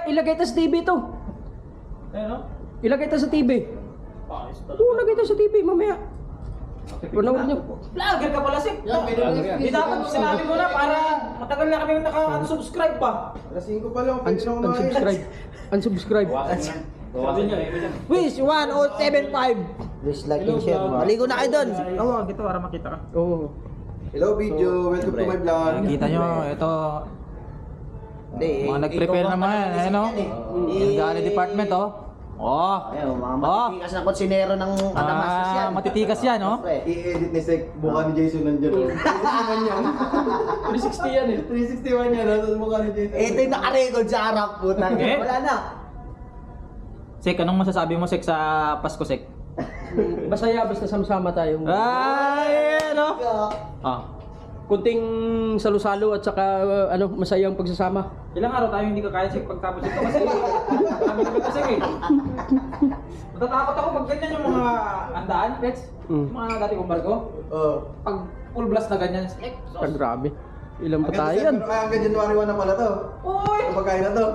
ilagay ito sa TV to. Ayun, no? Ilagay ito sa TV. Oo, lagay ito sa TV mamaya. Panood nyo. Vlogger ka pala, Sik. Di dapat sinabi mo na para matagal na kami naka-unsubscribe pa. Alas 5 pa lang, pwede nang kumain. Unsubscribe. Unsubscribe. Sabi niya eh. Wish 1075. Please like and share. Maligo na kayo doon. Oo, gito para makita ka. Oo. Hello video, welcome to my vlog. Nakikita nyo, ito. Mga nag-prepare naman yan, ayun o. Yung gani department o. Oh. Ayun, mga matitikas na kutsinero ng Adamastis yan. Matitikas yan, oh. I-edit ni Sek, buka ni Jason nandiyan. 361 yan. 360 yan eh. 361 yan, nasa mukha ni Jason. Ito yung nakarecord sa harap po. Eh? Wala na. Sek, anong masasabi mo, Sek, sa Pasko, Sek? Masaya basta sama-sama tayo. Ay, ano? Ah. Kunting salo-salo at saka masayang pagsasama. Ilang araw tayo hindi ka kaya, Sek, pagtapos ito kasi marami kami kasi, eh. Natatakot ako pag ganyan yung mga andaan, Rex. Yung mga dati kong barko. Pag full blast na ganyan, Sek. Grabe. Ilan pa tayo yan? Hanggang January 1 na pala to. Uy! Ang pagkain na to.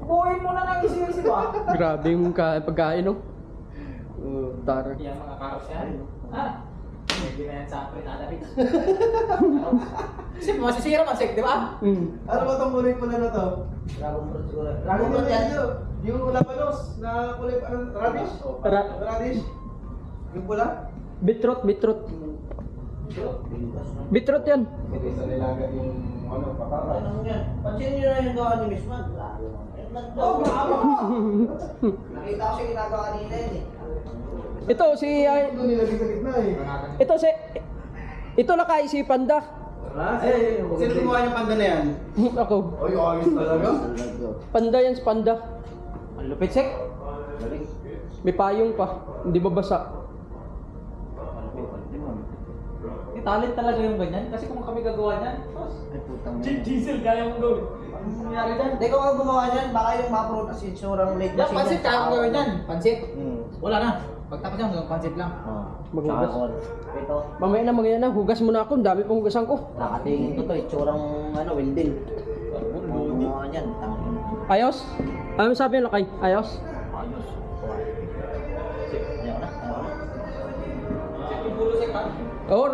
Buuin mo na ng isi-isi ba? Grabe yung pagkain, no? Tara. Yan mga karos yan. Hindi na yan sa Fritada Beach. Kasi masisira man, Sek, di ba? Ano ba itong kulay pula na to? Dragon fruit siguro. Dragon fruit yan. Yung labanos na kulay, radish? Radish? Yung pula? Beetroot. Beetroot yan. Ito sa nilaga yung patata. Ano yan? Pansin nyo na yung gawa ni Miss Man. Oh, bravo! Nakita ko siya ginagawa kanina yun eh. Ito si Ito nilagay sa gitna eh. ito nakaisipan da. Sino gumawa yung panda na yan? Ako. Ay, ayos talaga. Panda yan, panda. Ang lupit, Sek. May payong pa. Hindi babasa. Talent talaga yung ganyan. Kasi kung kami gagawa niyan, Ay putang diesel kaya mong gawin. Anong nangyari dyan? Hindi ko nga gumawa niyan. Baka yung mapro kasi itsurang late Yan, pansit kaya mong gawin yan. Pansit. Hmm. Wala na. Pagtapos yan, pansit lang. Maghugas. Ito. Mamaya na, hugas muna ako. Ang dami pang hugasan ko. Nakatingin ko to. Itsurang welding. Gumawa niyan. Ayos? Ano sabi ng lakay? Ayos? Ayos. Ayaw na. Sek, yung pulo, Sek, ha? Oo.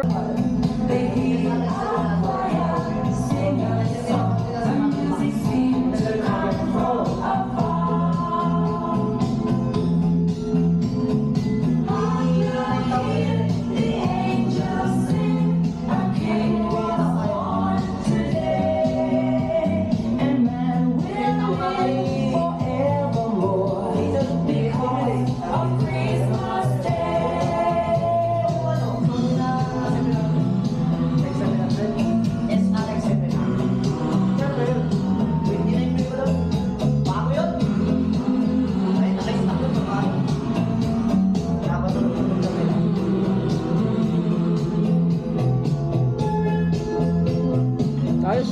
Ayos.